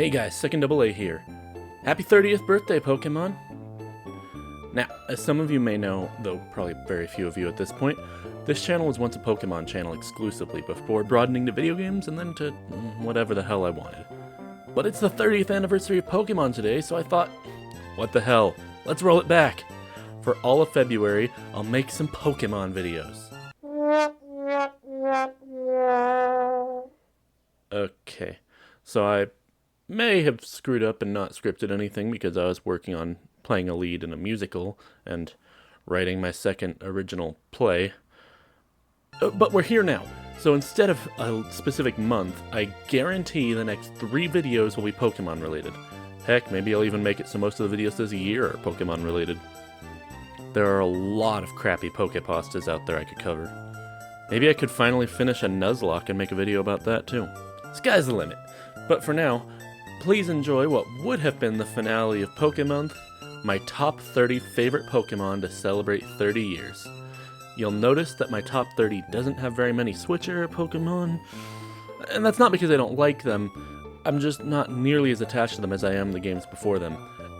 Hey guys, Second Double A here. Happy 30th birthday, Pokemon! Now, as some of you may know, though probably very few of you at this point, this channel was once a Pokemon channel exclusively before broadening to video games and then to whatever the hell I wanted. But it's the 30th anniversary of Pokemon today, so I thought, what the hell, let's roll it back! For all of February, I'll make some Pokemon videos. Okay, so I may have screwed up and not scripted anything because I was working on playing a lead in a musical and writing my second original play. But we're here now, so instead of a specific month, I guarantee the next 3 videos will be Pokemon related. Heck, maybe I'll even make it so most of the videos this year are Pokemon related. There are a lot of crappy Pokepastas out there I could cover. Maybe I could finally finish a Nuzlocke and make a video about that too. Sky's the limit. But for now, please enjoy what would have been the finale of Pokemonth, my top 30 favorite Pokemon to celebrate 30 years. You'll notice that my top 30 doesn't have very many Switch-era Pokemon, and that's not because I don't like them, I'm just not nearly as attached to them as I am the games before them,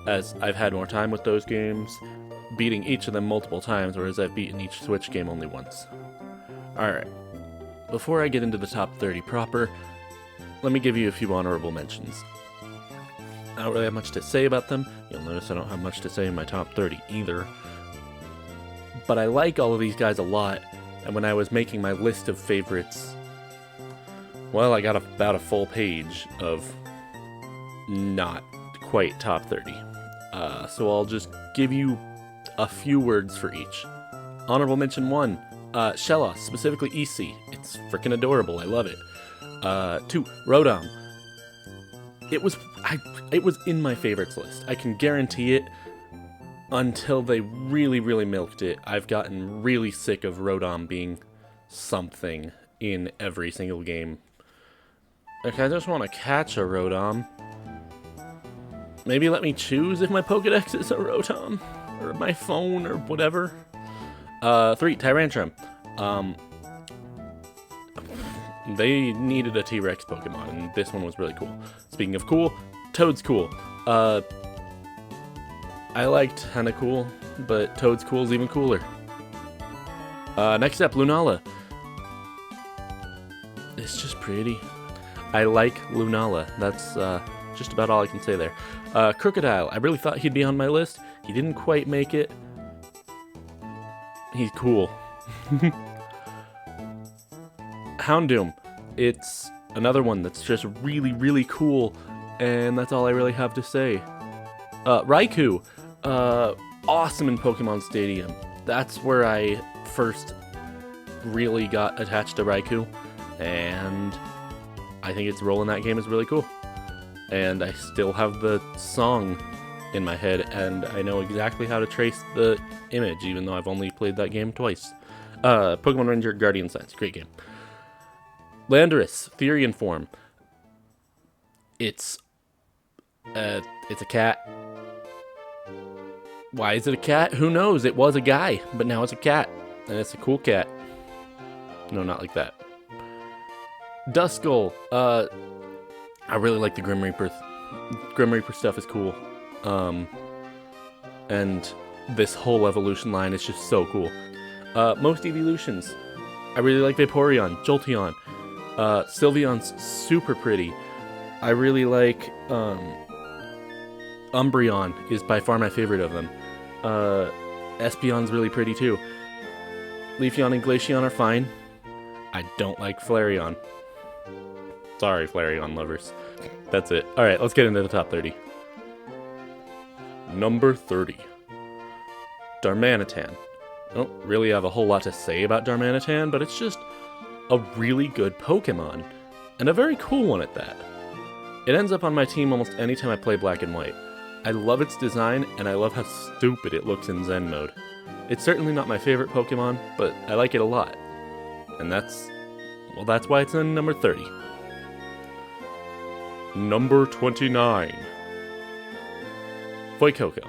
as I've had more time with those games, beating each of them multiple times, whereas I've beaten each Switch game only once. Alright, before I get into the top 30 proper, let me give you a few honorable mentions. I don't really have much to say about them. You'll notice I don't have much to say in my top 30 either. But I like all of these guys a lot, and when I was making my list of favorites, well, I got about a full page of not quite top 30. So I'll just give you a few words for each. Honorable mention 1, Shellos, specifically EC. It's freaking adorable, I love it. 2, Rotom. It was in my favorites list. I can guarantee it. Until they really milked it, I've gotten really sick of Rotom being something in every single game. Like, I just want to catch a Rotom. Maybe let me choose if my Pokedex is a Rotom, or my phone, or whatever. 3, Tyrantrum. They needed a T-Rex Pokemon, and this one was really cool. Speaking of cool, Toad's cool. I liked Tentacool, but Toad's cool is even cooler. Next up, Lunala. It's just pretty. I like Lunala. That's just about all I can say there. Crocodile. I really thought he'd be on my list. He didn't quite make it. He's cool. Houndoom. It's another one that's just really cool, and that's all I really have to say. Raikou. Awesome in Pokemon Stadium. That's where I first really got attached to Raikou, and I think its role in that game is really cool. And I still have the song in my head, and I know exactly how to trace the image, even though I've only played that game twice. Pokemon Ranger Guardian Science, great game. Landorus, Therian form. It's a cat. Why is it a cat? Who knows? It was a guy, but now it's a cat, and it's a cool cat. No, not like that. Duskull. I really like the Grim Reaper. Grim Reaper stuff is cool. And this whole evolution line is just so cool. Most evolutions. I really like Vaporeon, Jolteon. Sylveon's super pretty. I really like, Umbreon is by far my favorite of them. Espeon's really pretty too. Leafeon and Glaceon are fine. I don't like Flareon. Sorry, Flareon lovers. That's it. Alright, let's get into the top 30. Number 30. Darmanitan. I don't really have a whole lot to say about Darmanitan, but it's just a really good Pokemon. And a very cool one at that. It ends up on my team almost anytime I play Black and White. I love its design, and I love how stupid it looks in Zen mode. It's certainly not my favorite Pokemon, but I like it a lot. And that's why it's in number 30. Number 29. Fuecoco.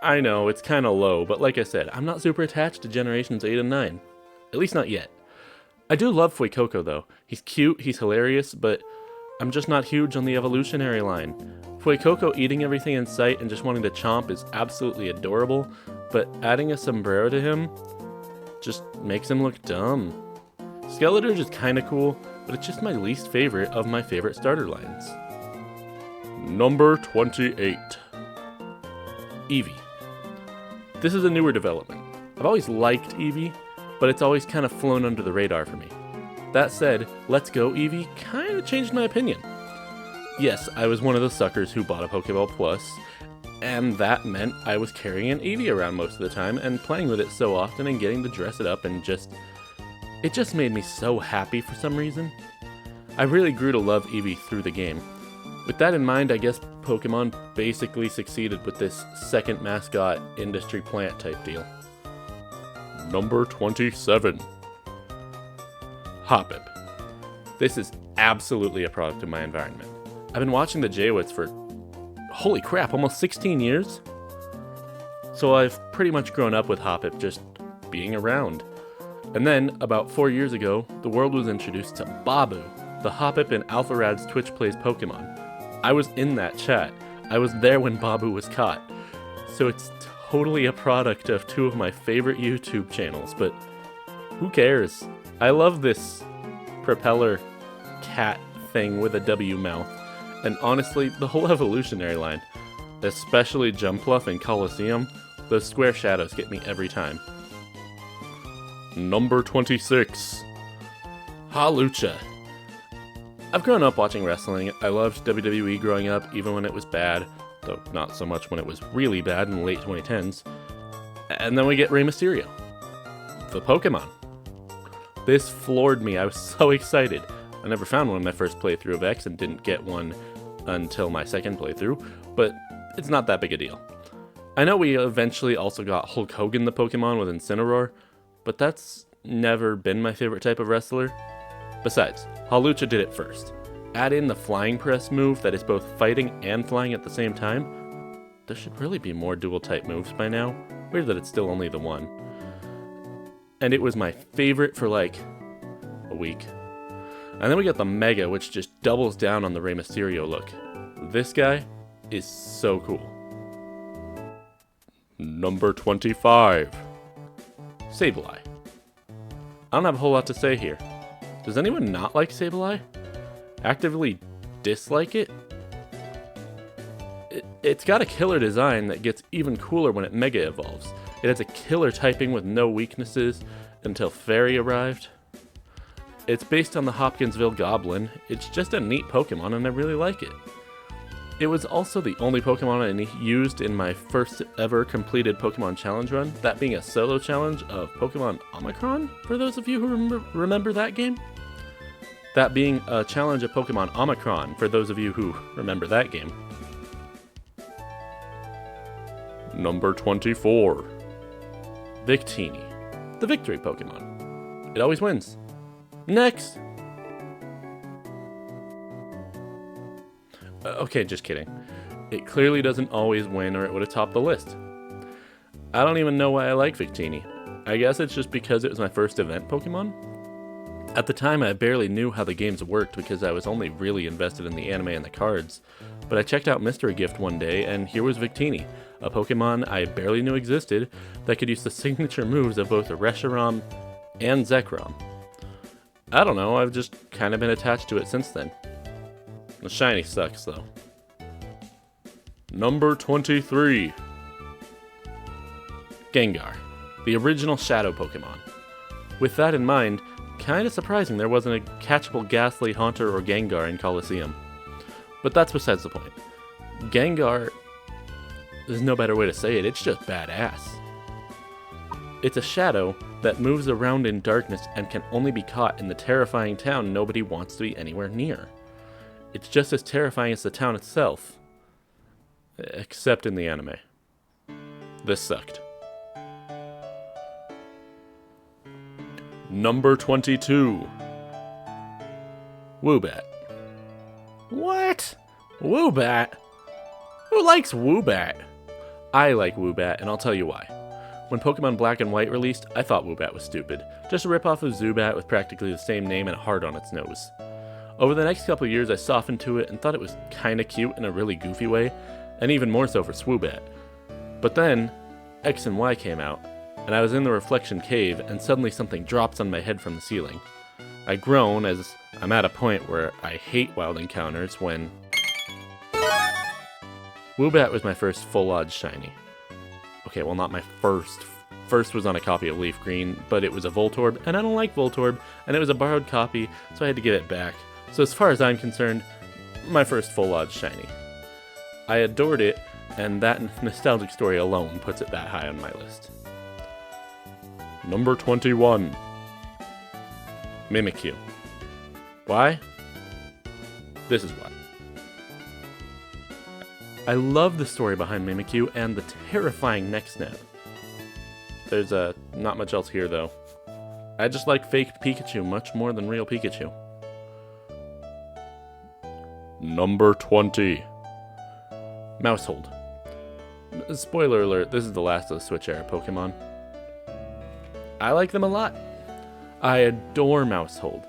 I know, it's kinda low, but like I said, I'm not super attached to Generations 8 and 9. At least not yet. I do love Fuecoco though. He's cute, he's hilarious, but I'm just not huge on the evolutionary line. Fuecoco eating everything in sight and just wanting to chomp is absolutely adorable, but adding a sombrero to him just makes him look dumb. Skeletor's is kinda cool, but it's just my least favorite of my favorite starter lines. Number 28. Eevee. This is a newer development. I've always liked Eevee, but it's always kind of flown under the radar for me. That said, Let's Go Eevee kinda changed my opinion. Yes, I was one of the suckers who bought a Pokeball Plus, and that meant I was carrying an Eevee around most of the time and playing with it so often and getting to dress it up and it just made me so happy for some reason. I really grew to love Eevee through the game. With that in mind, I guess Pokemon basically succeeded with this second mascot industry plant type deal. Number 27. Hoppip. This is absolutely a product of my environment. I've been watching the Jaywitz for, holy crap, almost 16 years? So I've pretty much grown up with Hoppip just being around. And then, about 4 years ago, the world was introduced to Babu, the Hoppip in AlphaRad's Twitch Plays Pokemon. I was in that chat. I was there when Babu was caught. So it's totally a product of two of my favorite YouTube channels, but who cares? I love this propeller cat thing with a W mouth. And honestly, the whole evolutionary line, especially Jumpluff and Coliseum, those square shadows get me every time. Number 26. Hawlucha. I've grown up watching wrestling. I loved WWE growing up, even when it was bad, though not so much when it was really bad in the late 2010s. And then we get Rey Mysterio. The Pokemon. This floored me. I was so excited. I never found one in my first playthrough of X and didn't get one until my second playthrough, but it's not that big a deal. I know we eventually also got Hulk Hogan the Pokemon with Incineroar, but that's never been my favorite type of wrestler. Besides, Hawlucha did it first. Add in the flying press move that is both fighting and flying at the same time. There should really be more dual type moves by now. Weird that it's still only the one. And it was my favorite for like a week. And then we got the Mega, which just doubles down on the Rey Mysterio look. This guy is so cool. Number 25. Sableye. I don't have a whole lot to say here. Does anyone not like Sableye? Actively dislike it? It's got a killer design that gets even cooler when it Mega evolves. It has a killer typing with no weaknesses until Fairy arrived. It's based on the Hopkinsville Goblin. It's just a neat Pokemon and I really like it. It was also the only Pokemon I used in my first ever completed Pokemon Challenge run, that being a solo challenge of Pokemon Omicron, for those of you who remember that game. That being a challenge of Pokemon Omicron, for those of you who remember that game. Number 24. Victini, the victory Pokemon. It always wins. Next! Okay, just kidding. It clearly doesn't always win or it would have topped the list. I don't even know why I like Victini. I guess it's just because it was my first event Pokemon? At the time, I barely knew how the games worked because I was only really invested in the anime and the cards. But I checked out Mystery Gift one day and here was Victini, a Pokemon I barely knew existed that could use the signature moves of both Reshiram and Zekrom. I don't know, I've just kind of been attached to it since then. The shiny sucks, though. Number 23. Gengar, the original Shadow Pokemon. With that in mind, kinda surprising there wasn't a catchable Ghastly, Haunter, or Gengar in Coliseum. But that's besides the point. Gengar, there's no better way to say it, it's just badass. It's a shadow that moves around in darkness and can only be caught in the terrifying town nobody wants to be anywhere near. It's just as terrifying as the town itself. Except in the anime. This sucked. Number 22. Woobat. What? Woobat? Who likes Woobat? I like Woobat, and I'll tell you why. When Pokemon Black and White released, I thought Woobat was stupid. Just a ripoff of Zubat with practically the same name and a heart on its nose. Over the next couple of years, I softened to it and thought it was kinda cute in a really goofy way, and even more so for Swoobat. But then, X and Y came out, and I was in the Reflection Cave, and suddenly something drops on my head from the ceiling. I groan as I'm at a point where I hate wild encounters when Woobat was my first full odds shiny. Okay, well, not my first. First was on a copy of Leaf Green, but it was a Voltorb, and I don't like Voltorb, and it was a borrowed copy, so I had to give it back. So as far as I'm concerned, my first full odds shiny. I adored it, and that nostalgic story alone puts it that high on my list. Number 21. Mimikyu. Why? This is why. I love the story behind Mimikyu and the terrifying neck snap. There's not much else here though. I just like fake Pikachu much more than real Pikachu. Number 20. Mousehold. Spoiler alert, this is the last of the Switch era Pokemon. I like them a lot. I adore Mousehold.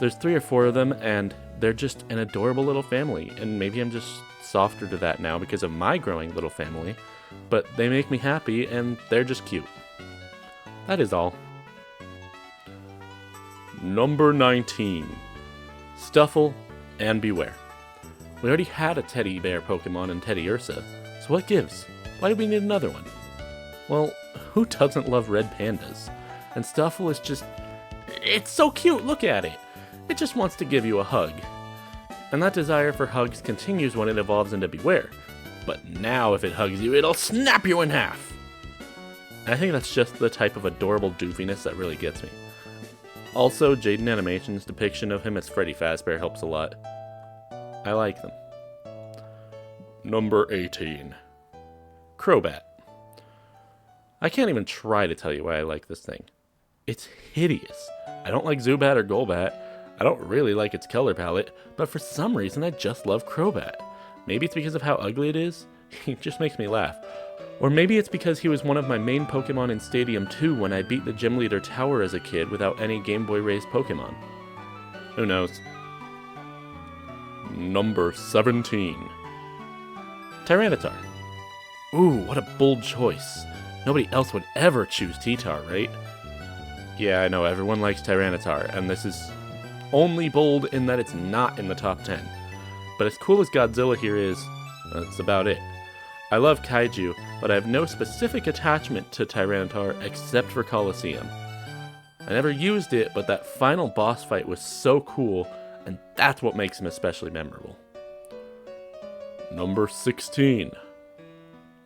There's 3 or 4 of them, and they're just an adorable little family, and maybe I'm just softer to that now because of my growing little family, but they make me happy, and they're just cute. That is all. Number 19. Stuffle and Beware. We already had a teddy bear Pokemon in Teddy Ursa, so what gives? Why do we need another one? Well, who doesn't love red pandas? And Stuffle is just... it's so cute, look at it! It just wants to give you a hug. And that desire for hugs continues when it evolves into Beware. But now if it hugs you, it'll snap you in half! And I think that's just the type of adorable doofiness that really gets me. Also, Jaden Animation's depiction of him as Freddy Fazbear helps a lot. I like them. Number 18. Crobat. I can't even try to tell you why I like this thing. It's hideous. I don't like Zubat or Golbat. I don't really like its color palette, but for some reason I just love Crobat. Maybe it's because of how ugly it is. He just makes me laugh. Or maybe it's because he was one of my main Pokemon in Stadium 2 when I beat the Gym Leader Tower as a kid without any Game Boy raised Pokemon. Who knows? Number 17. Tyranitar. Ooh, what a bold choice. Nobody else would ever choose T-Tar, right? Yeah, I know, everyone likes Tyranitar, and this is only bold in that it's not in the top 10. But as cool as Godzilla here is, that's about it. I love Kaiju, but I have no specific attachment to Tyranitar except for Colosseum. I never used it, but that final boss fight was so cool, and that's what makes him especially memorable. Number 16.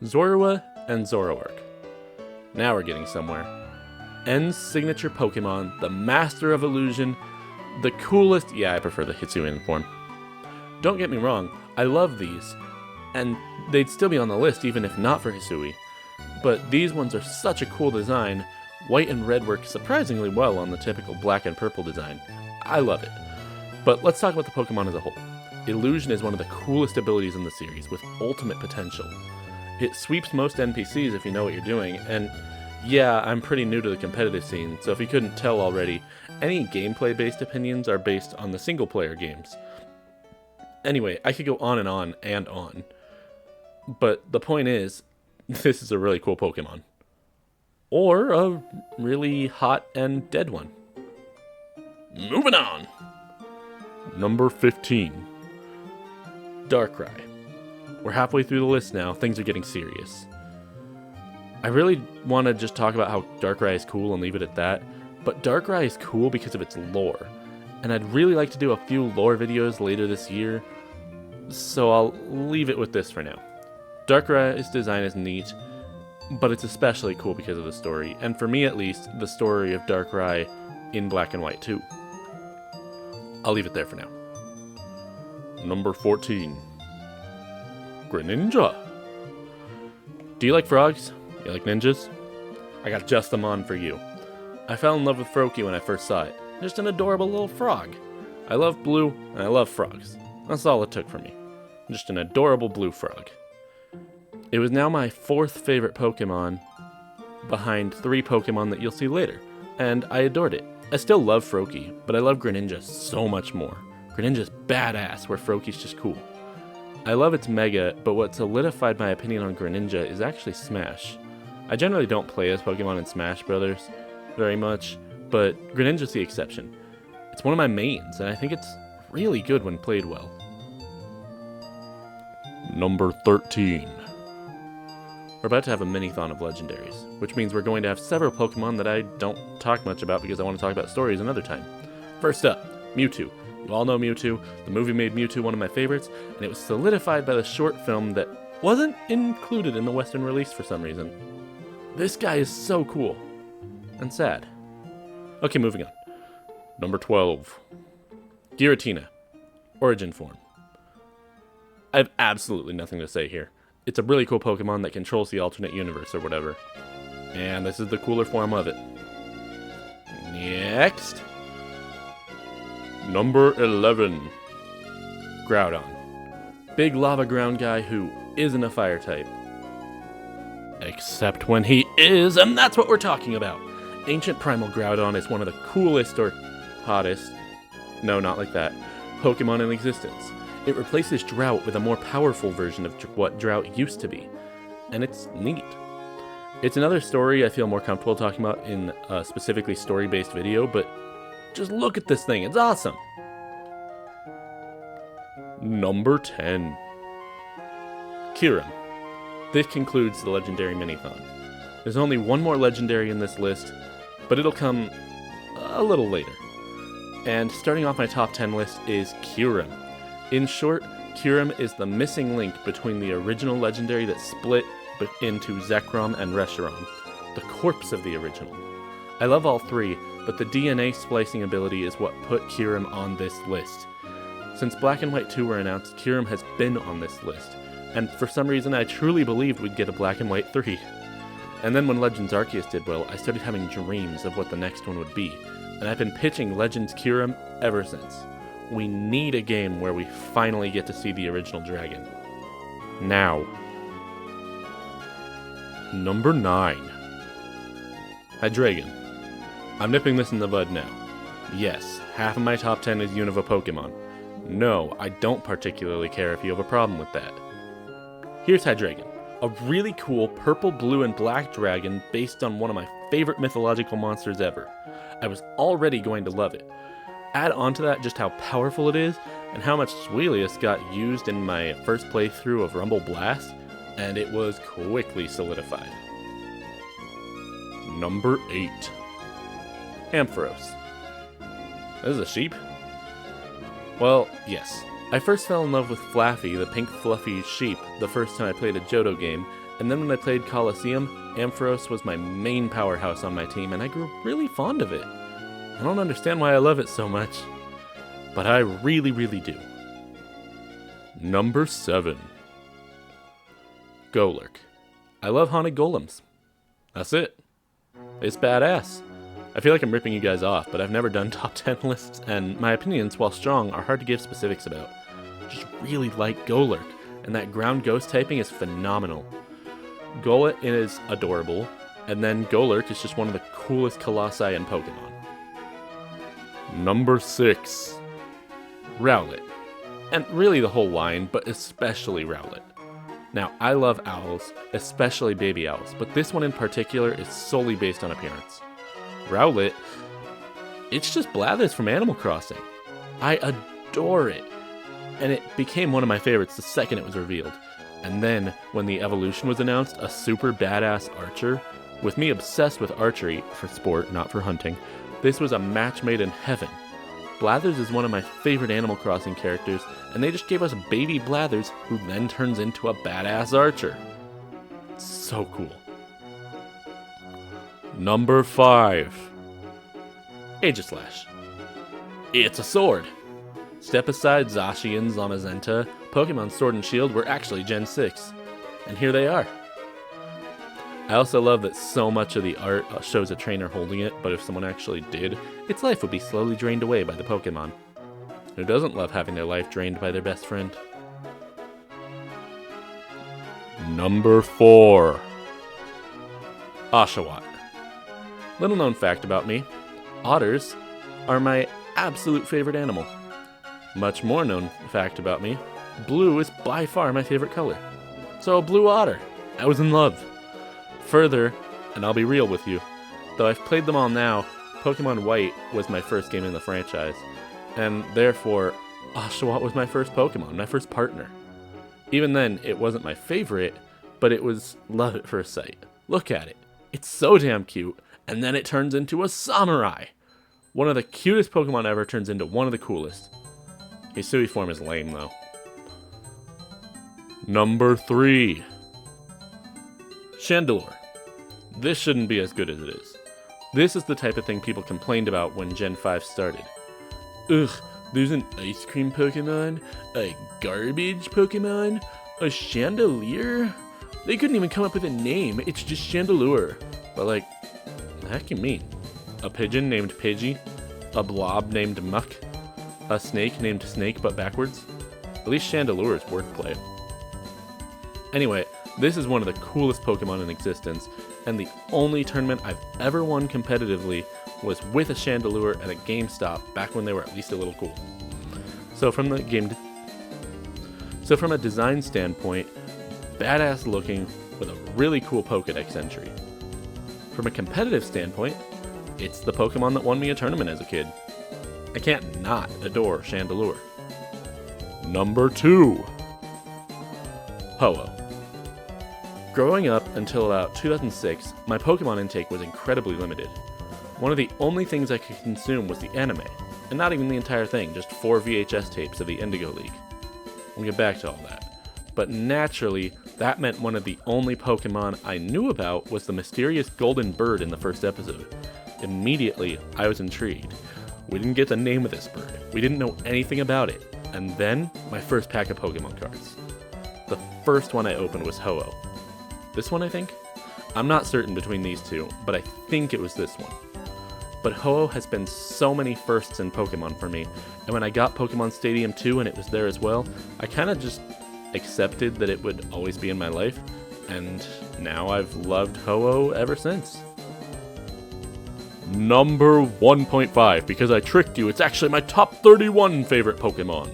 Zorua and Zoroark. Now we're getting somewhere. N's signature Pokemon, the master of illusion, the coolest... yeah, I prefer the Hisuian form. Don't get me wrong, I love these, and they'd still be on the list even if not for Hisui. But these ones are such a cool design. White and red work surprisingly well on the typical black and purple design. I love it. But let's talk about the Pokemon as a whole. Illusion is one of the coolest abilities in the series, with ultimate potential. It sweeps most NPCs if you know what you're doing, and yeah, I'm pretty new to the competitive scene, so if you couldn't tell already, any gameplay-based opinions are based on the single-player games. Anyway, I could go on and on and on. But the point is, this is a really cool Pokemon. Or a really hot and dead one. Moving on! Number 15. Darkrai. We're halfway through the list now, things are getting serious. I really want to just talk about how Darkrai is cool and leave it at that, but Darkrai is cool because of its lore, and I'd really like to do a few lore videos later this year, so I'll leave it with this for now. Darkrai's design is neat, but it's especially cool because of the story, and for me at least, the story of Darkrai in Black and White too. I'll leave it there for now. Number 14. Greninja. Do you like frogs? You like ninjas? I got just them on for you. I fell in love with Froakie when I first saw it. Just an adorable little frog. I love blue, and I love frogs. That's all it took for me. Just an adorable blue frog. It was now my 4th favorite Pokemon, behind 3 Pokemon that you'll see later, and I adored it. I still love Froakie, but I love Greninja so much more. Greninja's badass, where Froakie's just cool. I love its Mega, but what solidified my opinion on Greninja is actually Smash. I generally don't play as Pokemon in Smash Brothers very much, but Greninja's the exception. It's one of my mains, and I think it's really good when played well. Number 13. We're about to have a mini-thon of legendaries, which means we're going to have several Pokemon that I don't talk much about because I want to talk about stories another time. First up, Mewtwo. You all know Mewtwo. The movie made Mewtwo one of my favorites, and it was solidified by the short film that wasn't included in the Western release for some reason. This guy is so cool. And sad. Okay, moving on. Number 12. Giratina. Origin form. I have absolutely nothing to say here. It's a really cool Pokemon that controls the alternate universe or whatever. And this is the cooler form of it. Next. Number 11. Groudon. Big lava ground guy who isn't a fire type. Except when he is, and that's what we're talking about. Ancient Primal Groudon is one of the coolest or hottest, no, not like that, Pokemon in existence. It replaces Drought with a more powerful version of what Drought used to be, and it's neat. It's another story I feel more comfortable talking about in a specifically story-based video, but just look at this thing, it's awesome! Number 10. Kyurem. This concludes the Legendary Mini-thon. There's only one more Legendary in this list, but it'll come a little later. And starting off my top 10 list is Kyurem. In short, Kyurem is the missing link between the original Legendary that split into Zekrom and Reshiram, the corpse of the original. I love all three, but the DNA splicing ability is what put Kyurem on this list. Since Black and White 2 were announced, Kyurem has been on this list, and for some reason I truly believed we'd get a Black and White 3. And then when Legends Arceus did well, I started having dreams of what the next one would be, and I've been pitching Legends Kyurem ever since. We need a game where we finally get to see the original dragon. Now. Number 9. Hydreigon. I'm nipping this in the bud now. Yes, half of my top 10 is Unova Pokemon. No, I don't particularly care if you have a problem with that. Here's Hydreigon, a really cool purple, blue, and black dragon based on one of my favorite mythological monsters ever. I was already going to love it. Add on to that just how powerful it is, and how much Suelius got used in my first playthrough of Rumble Blast, and it was quickly solidified. Number 8. Ampharos. This is a sheep? Well, yes. I first fell in love with Flaffy, the pink fluffy sheep, the first time I played a Johto game, and then when I played Colosseum, Ampharos was my main powerhouse on my team, and I grew really fond of it. I don't understand why I love it so much, but I really, really do. Number 7. Golurk. I love haunted golems. That's it. It's badass. I feel like I'm ripping you guys off, but I've never done top 10 lists, and my opinions, while strong, are hard to give specifics about. I just really like Golurk, and that ground ghost typing is phenomenal. Golett is adorable, and then Golurk is just one of the coolest colossi in Pokemon. Number 6. Rowlet. And really the whole line, but especially Rowlet. Now, I love owls, especially baby owls, but this one in particular is solely based on appearance. Rowlet, it's just Blathers from Animal Crossing. I adore it. And it became one of my favorites the second it was revealed. And then, when the evolution was announced, a super badass archer, with me obsessed with archery, for sport, not for hunting, this was a match made in heaven. Blathers is one of my favorite Animal Crossing characters, and they just gave us baby Blathers, who then turns into a badass archer. So cool. Number 5. Aegislash. It's a sword. Step aside Zacian, Zamazenta, Pokemon Sword and Shield were actually Gen 6. And here they are. I also love that so much of the art shows a trainer holding it, but if someone actually did, its life would be slowly drained away by the Pokemon. Who doesn't love having their life drained by their best friend? Number 4. Oshawott. Little known fact about me, otters are my absolute favorite animal. Much more known fact about me, blue is by far my favorite color. So a blue otter. I was in love. Further, and I'll be real with you, though I've played them all now, Pokemon White was my first game in the franchise, and therefore, Oshawott was my first Pokemon, my first partner. Even then, it wasn't my favorite, but it was love at first sight. Look at it. It's so damn cute, and then it turns into a samurai. One of the cutest Pokemon ever turns into one of the coolest. Hisui form is lame, though. Number 3. Chandelure. This shouldn't be as good as it is. This is the type of thing people complained about when Gen 5 started. Ugh, there's an ice cream Pokemon, a garbage Pokemon, a Chandelier? They couldn't even come up with a name, it's just Chandelure. But like, the heck you mean? A pigeon named Pidgey? A blob named Muck? A snake named Snake but backwards? At least Chandelure is wordplay. Anyway, this is one of the coolest Pokemon in existence, and the only tournament I've ever won competitively was with a Chandelure at a GameStop back when they were at least a little cool. So from a design standpoint, badass looking with a really cool Pokedex entry. From a competitive standpoint, it's the Pokemon that won me a tournament as a kid. I can't not adore Chandelure. Number 2. Ho-Oh. Growing up until about 2006, my Pokemon intake was incredibly limited. One of the only things I could consume was the anime, and not even the entire thing, just 4 VHS tapes of the Indigo League. We'll get back to all that. But naturally, that meant one of the only Pokemon I knew about was the mysterious golden bird in the first episode. Immediately, I was intrigued. We didn't get the name of this bird, we didn't know anything about it, and then my first pack of Pokemon cards. The first one I opened was Ho-Oh. This one, I think? I'm not certain between these two, but I think it was this one. But Ho-Oh has been so many firsts in Pokemon for me, and when I got Pokemon Stadium 2 and it was there as well, I kind of just accepted that it would always be in my life, and now I've loved Ho-Oh ever since. Number 1.5, because I tricked you, it's actually my top 31 favorite Pokemon.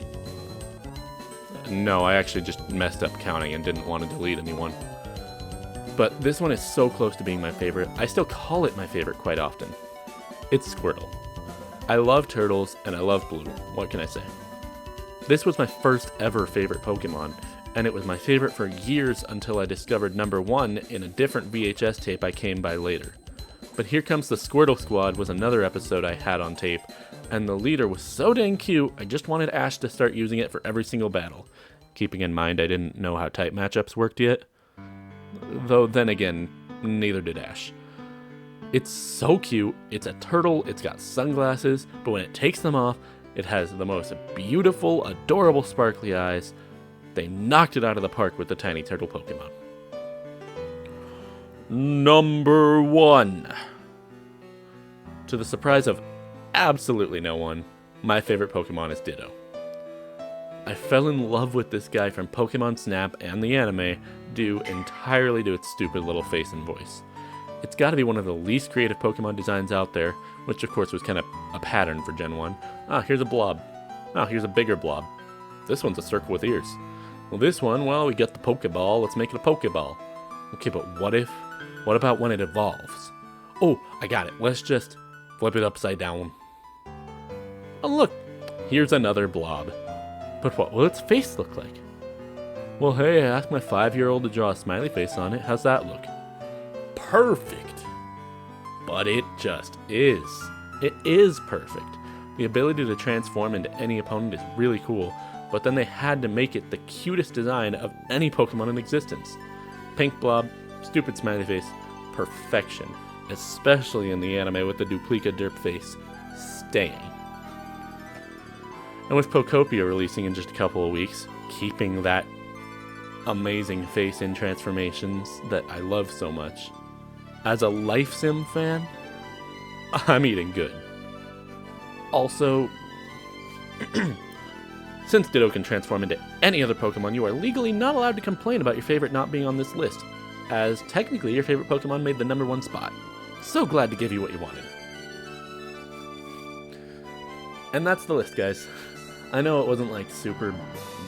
No, I actually just messed up counting and didn't want to delete anyone. But this one is so close to being my favorite, I still call it my favorite quite often. It's Squirtle. I love turtles, and I love blue. What can I say? This was my first ever favorite Pokemon, and it was my favorite for years until I discovered number 1 in a different VHS tape I came by later. But Here Comes the Squirtle Squad was another episode I had on tape, and the leader was so dang cute, I just wanted Ash to start using it for every single battle. Keeping in mind I didn't know how type matchups worked yet. Though then again, neither did Ash. It's so cute, it's a turtle, it's got sunglasses, but when it takes them off, it has the most beautiful, adorable sparkly eyes. They knocked it out of the park with the tiny turtle Pokemon. Number 1. To the surprise of absolutely no one, my favorite Pokemon is Ditto. I fell in love with this guy from Pokemon Snap and the anime due entirely to its stupid little face and voice. It's gotta be one of the least creative Pokemon designs out there, which of course was kind of a pattern for Gen 1. Ah, here's a blob. Ah, here's a bigger blob. This one's a circle with ears. Well, this one, well, we got the Pokeball, let's make it a Pokeball. Okay, but what about when it evolves? Oh, I got it, let's just flip it upside down. Oh look, here's another blob. But what will its face look like? Well, hey, I asked my 5-year-old to draw a smiley face on it. How's that look? Perfect! But it just is. It is perfect. The ability to transform into any opponent is really cool, but then they had to make it the cutest design of any Pokemon in existence. Pink blob, stupid smiley face, perfection. Especially in the anime with the Duplica derp face staying. And with Pokopia releasing in just a couple of weeks, keeping that amazing face in transformations that I love so much. As a Life Sim fan, I'm eating good. Also, since Ditto can transform into any other Pokemon, you are legally not allowed to complain about your favorite not being on this list, as technically your favorite Pokemon made the number 1 spot. So glad to give you what you wanted. And that's the list, guys. I know it wasn't like super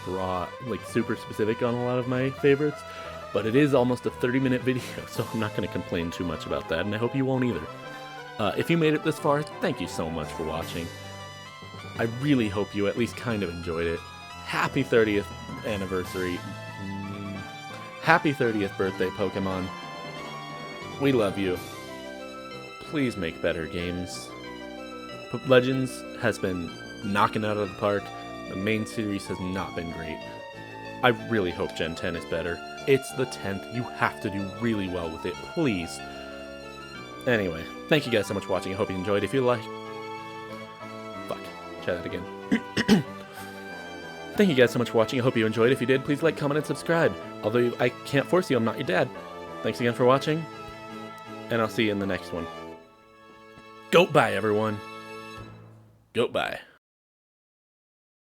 broad, like super specific on a lot of my favorites, but it is almost a 30-minute video, so I'm not going to complain too much about that, and I hope you won't either. If you made it this far, thank you so much for watching. I really hope you at least kind of enjoyed it. Happy 30th anniversary. Happy 30th birthday, Pokemon. We love you. Please make better games. Legends has been knocking out of the park. The main series has not been great. I really hope Gen 10 is better. It's the 10th. You have to do really well with it, please. Anyway, thank you guys so much for watching. I hope you enjoyed. If you like... Fuck. Try that again. Thank you guys so much for watching. I hope you enjoyed. If you did, please like, comment, and subscribe. Although I can't force you, I'm not your dad. Thanks again for watching, and I'll see you in the next one. Goat bye, everyone. Goat bye.